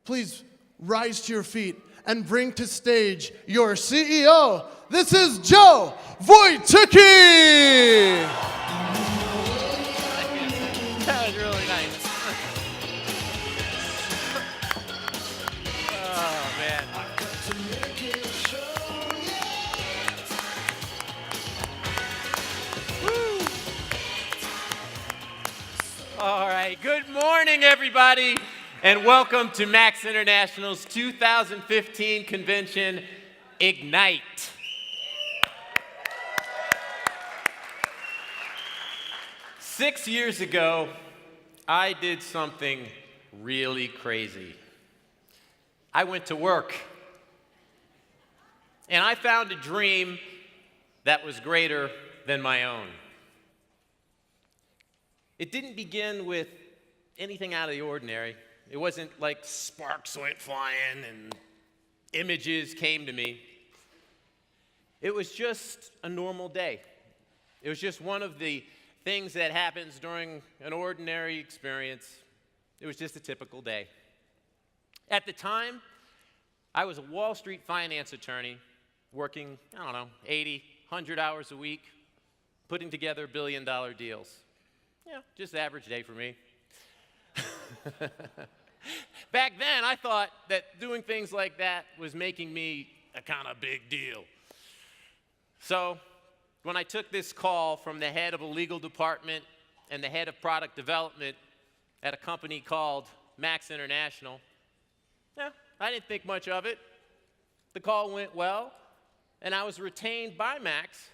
please rise to your feet and bring to stage your CEO. This is Joe Voyticky! That was really nice. Oh, man. Woo. All right, good morning, everybody, and welcome to Max International's 2015 convention, Ignite. Six years ago, I did something really crazy. I went to work, and I found a dream that was greater than my own. It didn't begin with anything out of the ordinary. It wasn't like sparks went flying and images came to me. It was just a normal day. It was just one of the things that happens during an ordinary experience. It was just a typical day. At the time, I was a Wall Street finance attorney working, 80, 100 hours a week, putting together billion-dollar deals. Yeah, just average day for me. Back then, I thought that doing things like that was making me a kind of big deal. So when I took this call from the head of a legal department and the head of product development at a company called Max International, I didn't think much of it. The call went well, and I was retained by Max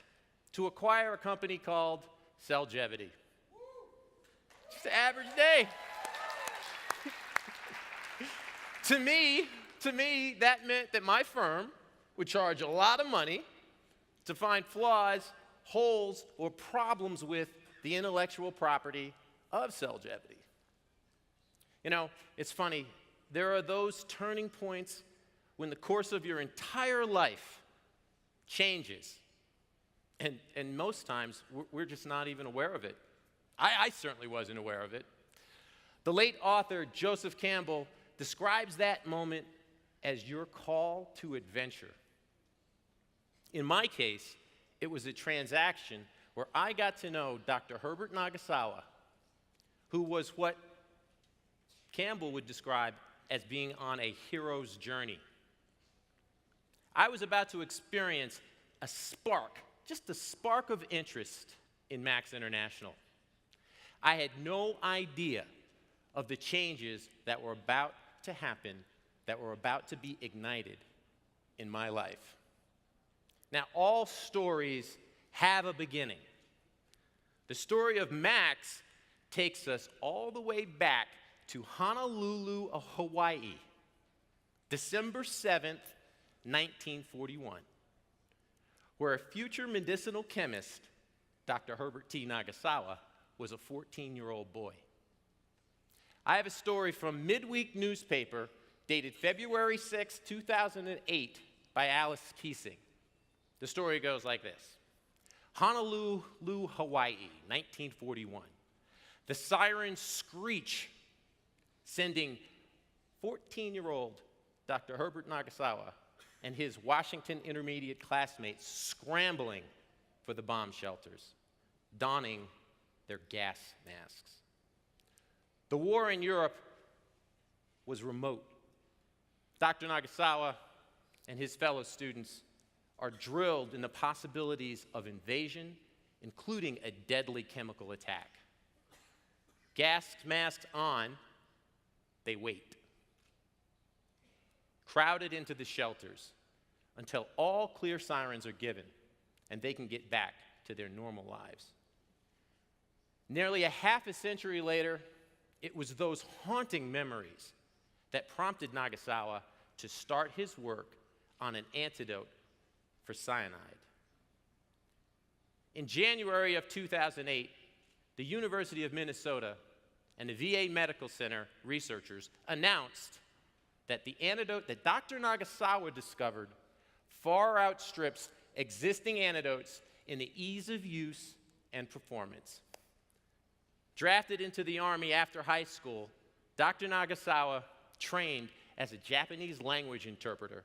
to acquire a company called Cellgevity. Just an average day. To me, that meant that my firm would charge a lot of money to find flaws, holes, or problems with the intellectual property of Cellgevity. You know, it's funny. There are those turning points when the course of your entire life changes. And most times, we're just not even aware of it. I certainly wasn't aware of it. The late author Joseph Campbell describes that moment as your call to adventure. In my case, it was a transaction where I got to know Dr. Herbert Nagasawa, who was what Campbell would describe as being on a hero's journey. I was about to experience a spark, just a spark of interest in Max International. I had no idea of the changes that were about to happen, that were about to be ignited in my life. Now, all stories have a beginning. The story of Max takes us all the way back to Honolulu, Hawaii, December 7th, 1941, where a future medicinal chemist, Dr. Herbert T. Nagasawa, was a 14-year-old boy. I have a story from Midweek newspaper dated February 6, 2008 by Alice Keesing. The story goes like this. Honolulu, Hawaii, 1941. The sirens screech, sending 14-year-old Dr. Herbert Nagasawa and his Washington Intermediate classmates scrambling for the bomb shelters, donning their gas masks. The war in Europe was remote. Dr. Nagasawa and his fellow students are drilled in the possibilities of invasion, including a deadly chemical attack. Gas masks on, they wait. Crowded into the shelters until all clear sirens are given and they can get back to their normal lives. Nearly a half a century later, it was those haunting memories that prompted Nagasawa to start his work on an antidote for cyanide. In January of 2008, the University of Minnesota and the VA Medical Center researchers announced that the antidote that Dr. Nagasawa discovered far outstrips existing antidotes in the ease of use and performance. Drafted into the Army after high school, Dr. Nagasawa trained as a Japanese language interpreter,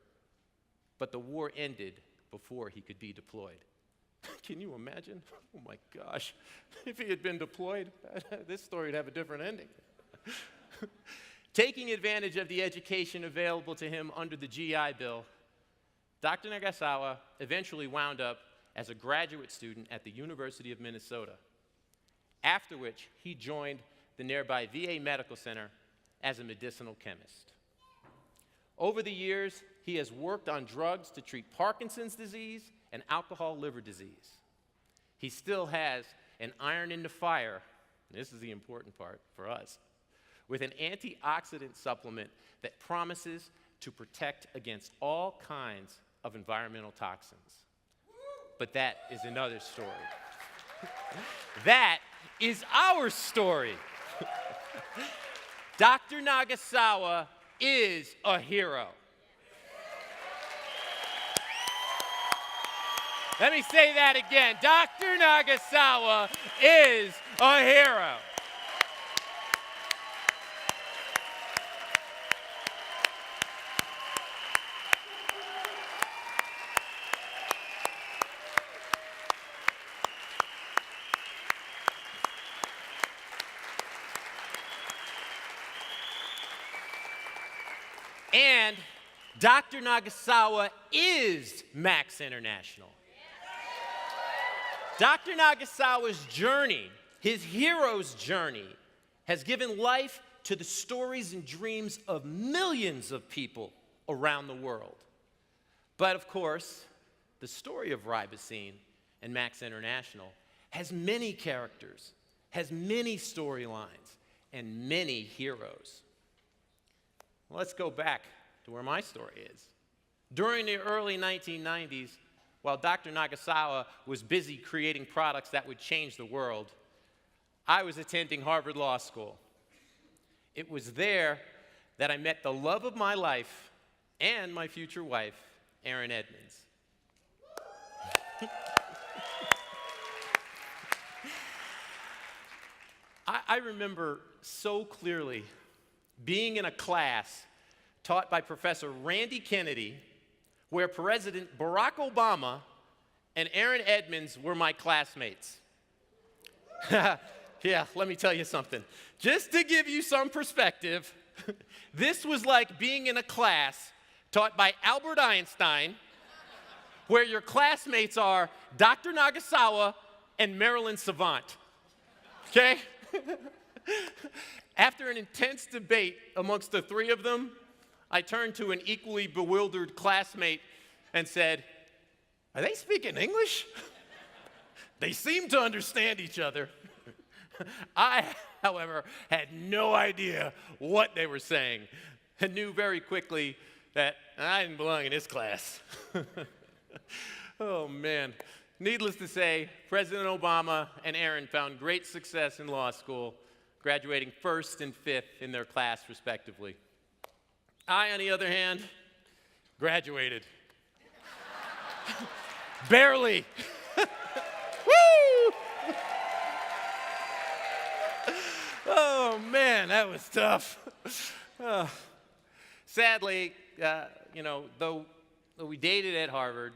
but the war ended before he could be deployed. Can you imagine? Oh my gosh. If he had been deployed, this story would have a different ending. Taking advantage of the education available to him under the GI Bill, Dr. Nagasawa eventually wound up as a graduate student at the University of Minnesota, after which he joined the nearby VA Medical Center as a medicinal chemist. Over the years, he has worked on drugs to treat Parkinson's disease and alcohol liver disease. He still has an iron in the fire, and this is the important part for us, with an antioxidant supplement that promises to protect against all kinds of environmental toxins. But that is another story. That is our story. Dr. Nagasawa is a hero. Let me say that again. Dr. Nagasawa is a hero. And Dr. Nagasawa is Max International. Dr. Nagasawa's journey, his hero's journey, has given life to the stories and dreams of millions of people around the world. But of course, the story of Ribosine and Max International has many characters, has many storylines, and many heroes. Let's go back to where my story is. During the early 1990s, while Dr. Nagasawa was busy creating products that would change the world, I was attending Harvard Law School. It was there that I met the love of my life and my future wife, Erin Edmonds. I remember so clearly being in a class taught by Professor Randy Kennedy, where President Barack Obama and Erin Edmonds were my classmates. Yeah, let me tell you something. Just to give you some perspective, this was like being in a class taught by Albert Einstein, where your classmates are Dr. Nagasawa and Marilyn Savant. Okay? After an intense debate amongst the three of them, I turned to an equally bewildered classmate and said, "Are they speaking English?" They seemed to understand each other. I, however, had no idea what they were saying and knew very quickly that I didn't belong in this class. Oh, man. Needless to say, President Obama and Erin found great success in law school, graduating first and fifth in their class, respectively. I, on the other hand, graduated. Barely. Woo! Oh, man, that was tough. Sadly, though we dated at Harvard,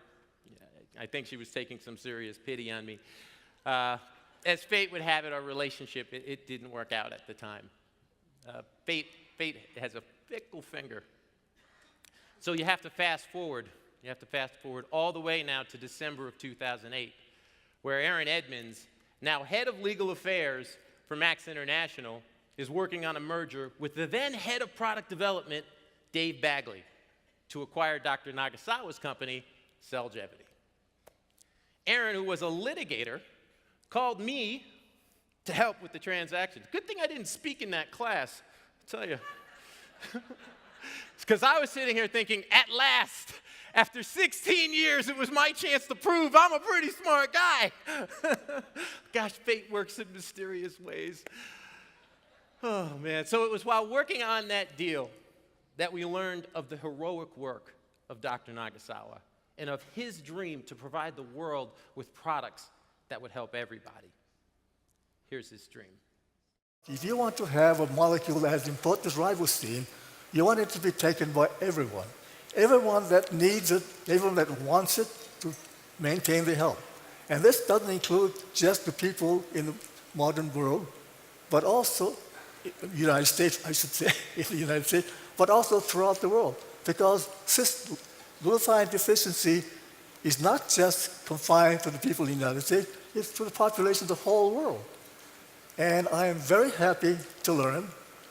I think she was taking some serious pity on me. As fate would have it, our relationship, it didn't work out at the time. Fate has a fickle finger. So you have to fast forward. You have to fast forward all the way now to December of 2008, where Erin Edmonds, now head of legal affairs for Max International, is working on a merger with the then head of product development, Dave Bagley, to acquire Dr. Nagasawa's company, Cellgevity. Erin, who was a litigator, called me to help with the transaction. Good thing I didn't speak in that class, I'll tell you. Because I was sitting here thinking, at last, after 16 years, it was my chance to prove I'm a pretty smart guy. Gosh, fate works in mysterious ways. Oh, man. So it was while working on that deal that we learned of the heroic work of Dr. Nagasawa and of his dream to provide the world with products that would help everybody. Here's his dream. If you want to have a molecule that has important ribosine, You want it to be taken by everyone. Everyone that needs it, everyone that wants it to maintain their health. And this doesn't include just the people in the modern world, but also in the United States, I should say, in the United States, but also throughout the world. Because glutathione deficiency is not just confined to the people in the United States, it's to the population of the whole world. And I am very happy to learn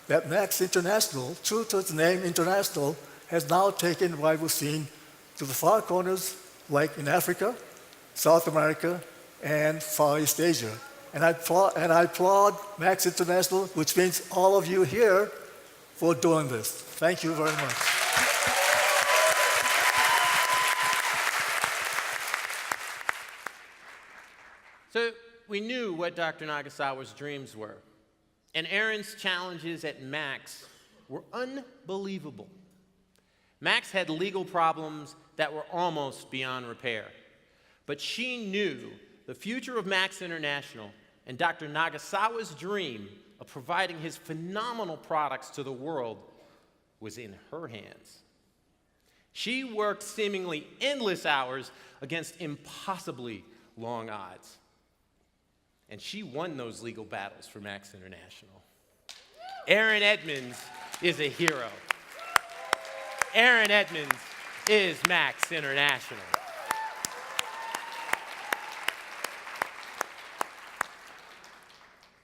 that Max International, true to its name International, has now taken ribosine to the far corners, like in Africa, South America, and Far East Asia. And I applaud Max International, which means all of you here, for doing this. Thank you very much. So we knew what Dr. Nagasawa's dreams were, and Erin's challenges at Max were unbelievable. Max had legal problems that were almost beyond repair, but she knew the future of Max International and Dr. Nagasawa's dream of providing his phenomenal products to the world was in her hands. She worked seemingly endless hours against impossibly long odds. And she won those legal battles for Max International. Erin Edmonds is a hero. Erin Edmonds is Max International.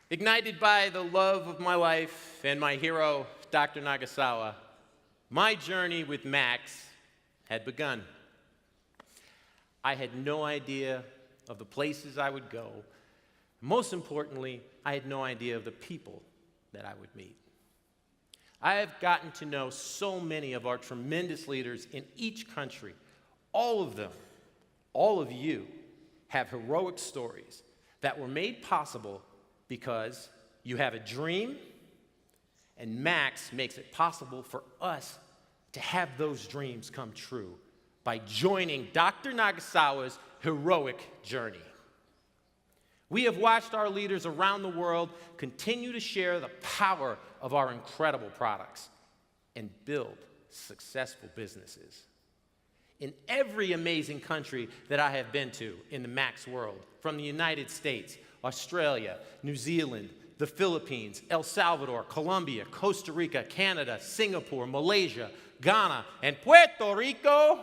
Ignited by the love of my life and my hero, Dr. Nagasawa, my journey with Max had begun. I had no idea of the places I would go. Most importantly, I had no idea of the people that I would meet. I have gotten to know so many of our tremendous leaders in each country. All of them, all of you, have heroic stories that were made possible because you have a dream, and Max makes it possible for us to have those dreams come true by joining Dr. Nagasawa's heroic journey. We have watched our leaders around the world continue to share the power of our incredible products and build successful businesses. In every amazing country that I have been to in the Max world, from the United States, Australia, New Zealand, the Philippines, El Salvador, Colombia, Costa Rica, Canada, Singapore, Malaysia, Ghana, and Puerto Rico.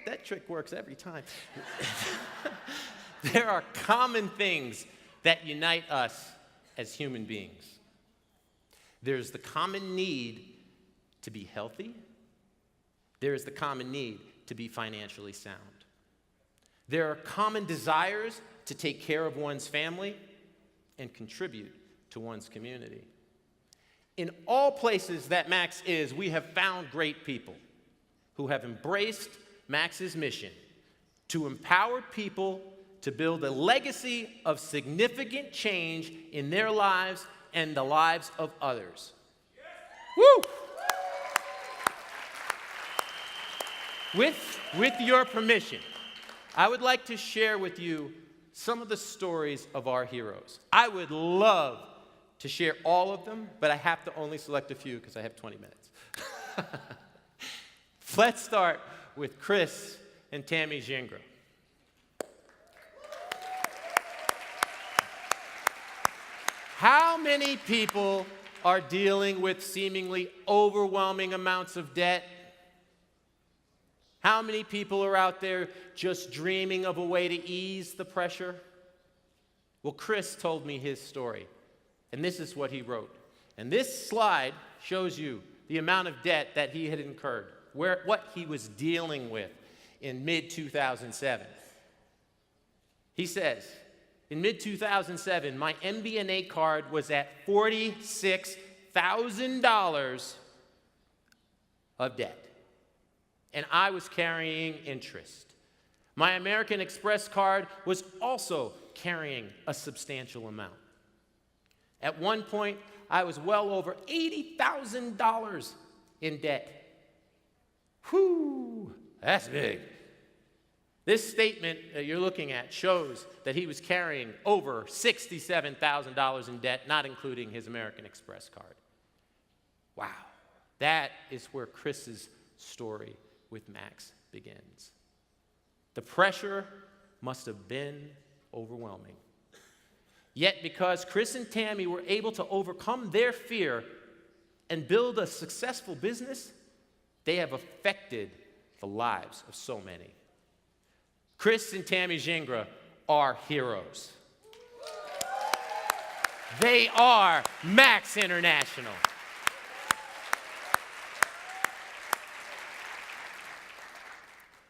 That trick works every time. There are common things that unite us as human beings. There's the common need to be healthy. There is the common need to be financially sound. There are common desires to take care of one's family and contribute to one's community. In all places that Max is, we have found great people who have embraced Max's mission to empower people to build a legacy of significant change in their lives and the lives of others. Woo! With your permission, I would like to share with you some of the stories of our heroes. I would love to share all of them, but I have to only select a few because I have 20 minutes. Let's start with Chris and Tammy Gingras. How many people are dealing with seemingly overwhelming amounts of debt? How many people are out there just dreaming of a way to ease the pressure? Well, Chris told me his story, and this is what he wrote. And this slide shows you the amount of debt that he had incurred, what he was dealing with in mid-2007. He says, in mid-2007, my MBNA card was at $46,000 of debt, and I was carrying interest. My American Express card was also carrying a substantial amount. At one point, I was well over $80,000 in debt. Whew, that's big. This statement that you're looking at shows that he was carrying over $67,000 in debt, not including his American Express card. Wow. That is where Chris's story with Max begins. The pressure must have been overwhelming. Yet because Chris and Tammy were able to overcome their fear and build a successful business, they have affected the lives of so many. Chris and Tammy Gingras are heroes. They are Max International.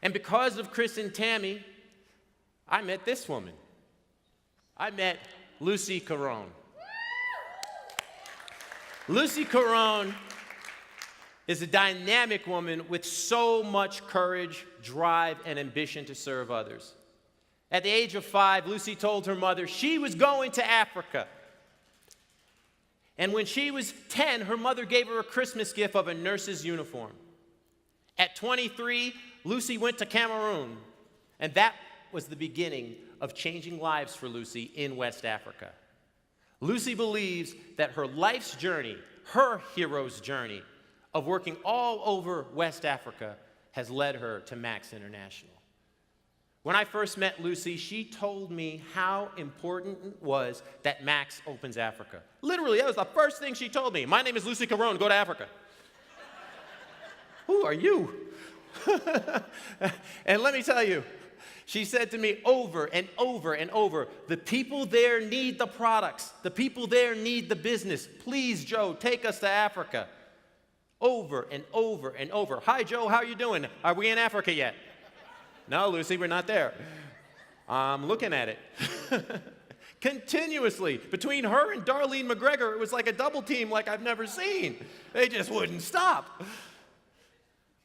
And because of Chris and Tammy, I met this woman. I met Lucy Caron. Lucy Caron is a dynamic woman with so much courage, drive, and ambition to serve others. At the age of 5, Lucy told her mother she was going to Africa. And when she was 10, her mother gave her a Christmas gift of a nurse's uniform. At 23, Lucy went to Cameroon, and that was the beginning of changing lives for Lucy in West Africa. Lucy believes that her life's journey, her hero's journey, of working all over West Africa has led her to Max International. When I first met Lucy, she told me how important it was that Max opens Africa. Literally, that was the first thing she told me. My name is Lucy Caron, go to Africa. Who are you? And let me tell you, she said to me over and over and over, the people there need the products. The people there need the business. Please, Joe, take us to Africa. Over and over and over. Hi, Joe, how are you doing? Are we in Africa yet? No, Lucy, we're not there. I'm looking at it. Continuously. Between her and Darlene McGregor, it was like a double team like I've never seen. They just wouldn't stop.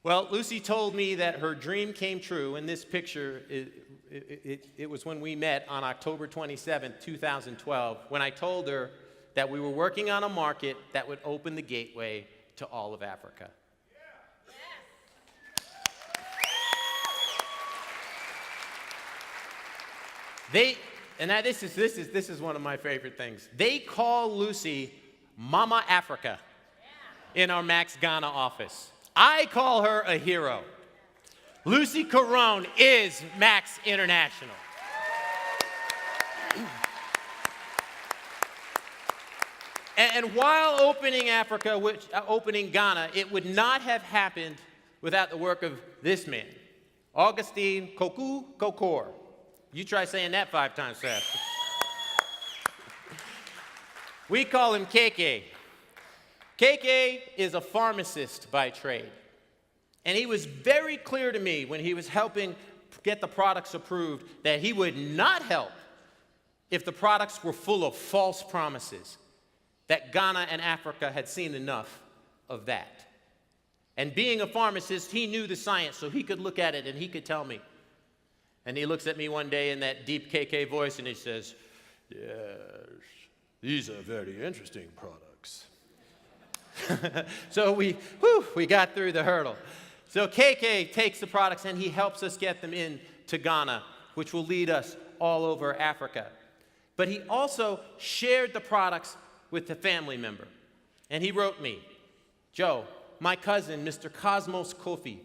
Well, Lucy told me that her dream came true, and this picture, it was when we met on October 27th, 2012, when I told her that we were working on a market that would open the gateway to all of Africa. This is one of my favorite things. They call Lucy Mama Africa in our Max Ghana office. I call her a hero. Lucy Caron is Max International. And while opening Africa, opening Ghana, it would not have happened without the work of this man, Augustine Koku Kokor. You try saying that 5 times fast. We call him KK. KK is a pharmacist by trade. And he was very clear to me when he was helping get the products approved that he would not help if the products were full of false promises. That Ghana and Africa had seen enough of that. And being a pharmacist, he knew the science, so he could look at it and he could tell me. And he looks at me one day in that deep KK voice and he says, "Yes, these are very interesting products." So we got through the hurdle. So KK takes the products and he helps us get them into Ghana, which will lead us all over Africa. But he also shared the products with a family member. And he wrote me, "Joe, my cousin, Mr. Cosmos Kofi,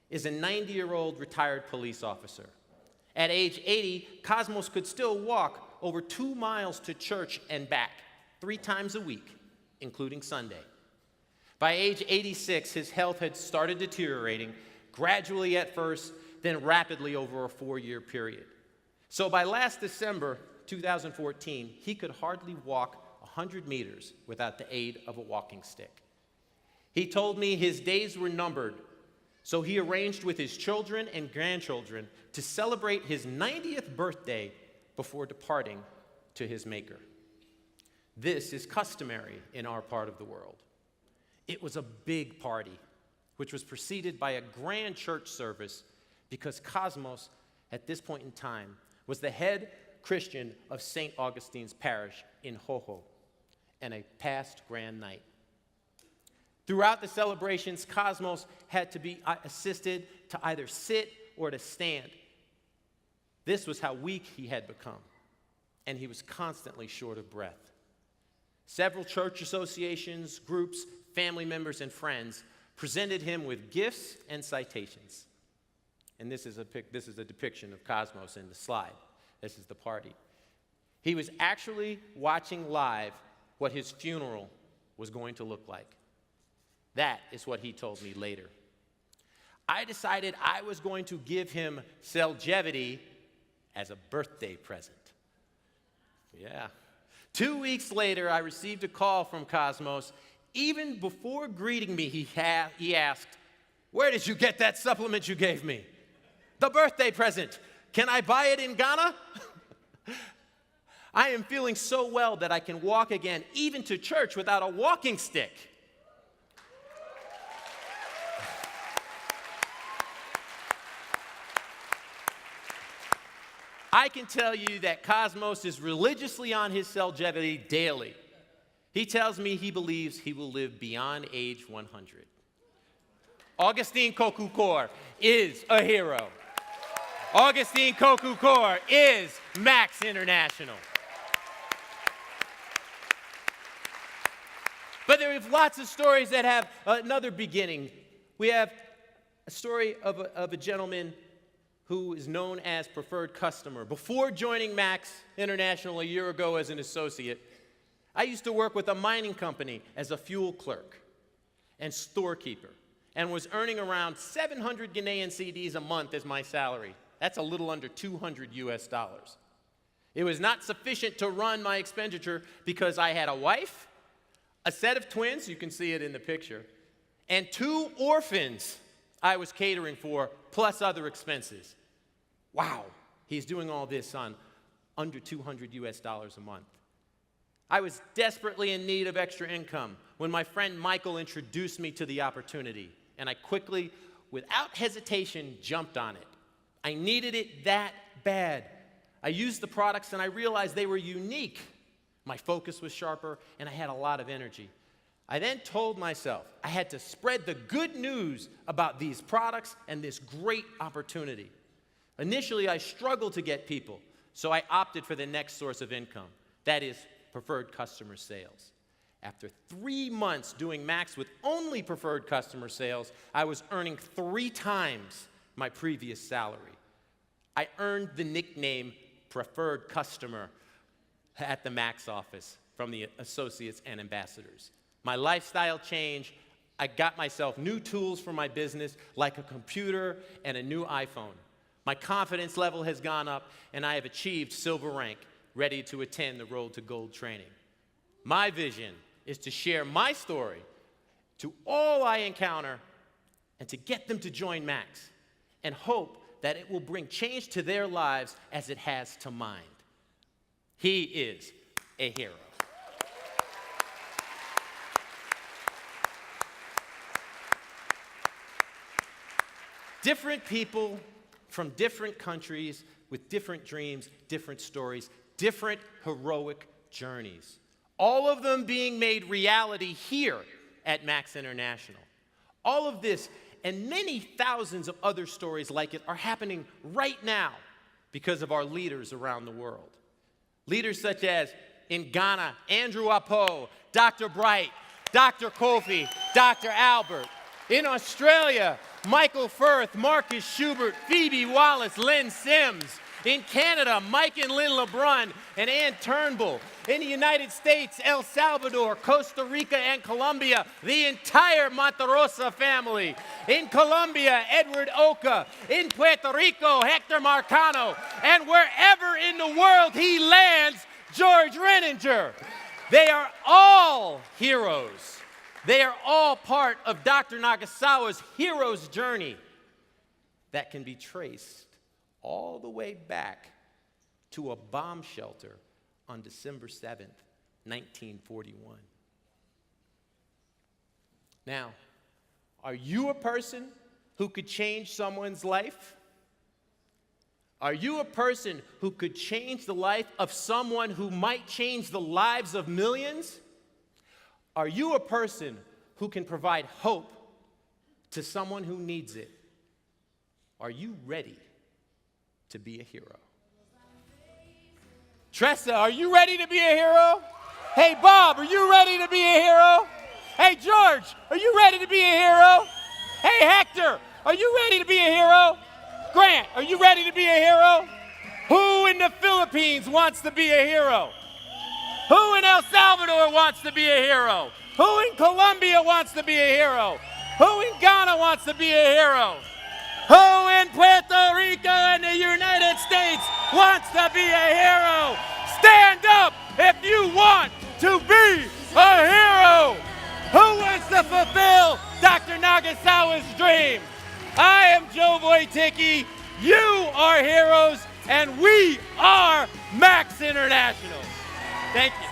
is a 90-year-old retired police officer. At age 80, Cosmos could still walk over 2 miles to church and back 3 times a week, including Sunday. By age 86, his health had started deteriorating, gradually at first, then rapidly over a 4-year period. So by last December 2014, he could hardly walk 100 meters without the aid of a walking stick. He told me his days were numbered, so he arranged with his children and grandchildren to celebrate his 90th birthday before departing to his maker. This is customary in our part of the world. It was a big party, which was preceded by a grand church service because Cosmos, at this point in time, was the head Christian of St. Augustine's Parish in Hoho, and a past grand night. Throughout the celebrations, Cosmos had to be assisted to either sit or to stand. This was how weak he had become, and he was constantly short of breath. Several church associations, groups, family members, and friends presented him with gifts and citations. And this is a depiction of Cosmos in the slide. This is the party. He was actually watching live what his funeral was going to look like. That is what he told me later. I decided I was going to give him Cellgevity as a birthday present. Yeah. 2 weeks later, I received a call from Cosmos. Even before greeting me, he asked, "Where did you get that supplement you gave me? The birthday present. Can I buy it in Ghana?" I am feeling so well that I can walk again, even to church, without a walking stick. I can tell you that Cosmos is religiously on his Cellgevity daily. He tells me he believes he will live beyond age 100. Augustine Kokukor is a hero. Augustine Kokukor is Max International. But there are lots of stories that have another beginning. We have a story of a gentleman who is known as Preferred Customer. Before joining Max International a year ago as an associate, I used to work with a mining company as a fuel clerk and storekeeper, and was earning around 700 Ghanaian cedis a month as my salary. That's a little under $200 US. It was not sufficient to run my expenditure because I had a wife, a set of twins, you can see it in the picture, and 2 orphans I was catering for, plus other expenses. Wow, he's doing all this on under $200 US a month. I was desperately in need of extra income when my friend Michael introduced me to the opportunity, and I quickly, without hesitation, jumped on it. I needed it that bad. I used the products and I realized they were unique. My focus was sharper and I had a lot of energy. I then told myself I had to spread the good news about these products and this great opportunity. Initially, I struggled to get people, so I opted for the next source of income. That is preferred customer sales. After 3 months doing Max with only preferred customer sales, I was earning 3 times my previous salary. I earned the nickname Preferred Customer at the Max office from the associates and ambassadors. My lifestyle changed. I got myself new tools for my business, like a computer and a new iPhone. My confidence level has gone up, and I have achieved silver rank, ready to attend the Road to Gold training. My vision is to share my story to all I encounter and to get them to join Max, and hope that it will bring change to their lives as it has to mine. He is a hero. Different people from different countries with different dreams, different stories, different heroic journeys. All of them being made reality here at Max International. All of this and many thousands of other stories like it are happening right now because of our leaders around the world. Leaders such as in Ghana, Andrew Apo, Dr. Bright, Dr. Kofi, Dr. Albert. In Australia, Michael Firth, Marcus Schubert, Phoebe Wallace, Lynn Sims. In Canada, Mike and Lynn LeBrun and Ann Turnbull. In the United States, El Salvador, Costa Rica, and Colombia, the entire Monterosa family. In Colombia, Edward Oka. In Puerto Rico, Hector Marcano. And wherever in the world he lands, George Renninger. They are all heroes. They are all part of Dr. Nagasawa's hero's journey that can be traced all the way back to a bomb shelter on December 7th, 1941. Now, are you a person who could change someone's life? Are you a person who could change the life of someone who might change the lives of millions? Are you a person who can provide hope to someone who needs it? Are you ready to be a hero? Tressa, are you ready to be a hero? Hey, Bob, are you ready to be a hero? Hey, George, are you ready to be a hero? Hey, Hector, are you ready to be a hero? Grant, are you ready to be a hero? Who in the Philippines wants to be a hero? Who in El Salvador wants to be a hero? Who in Colombia wants to be a hero? Who in Ghana wants to be a hero? Who in Puerto Rico and the United States wants to be a hero? Stand up if you want to be a hero. Who wants to fulfill Dr. Nagasawa's dream? I am Joe Voyticky. You are heroes, and we are Max International. Thank you.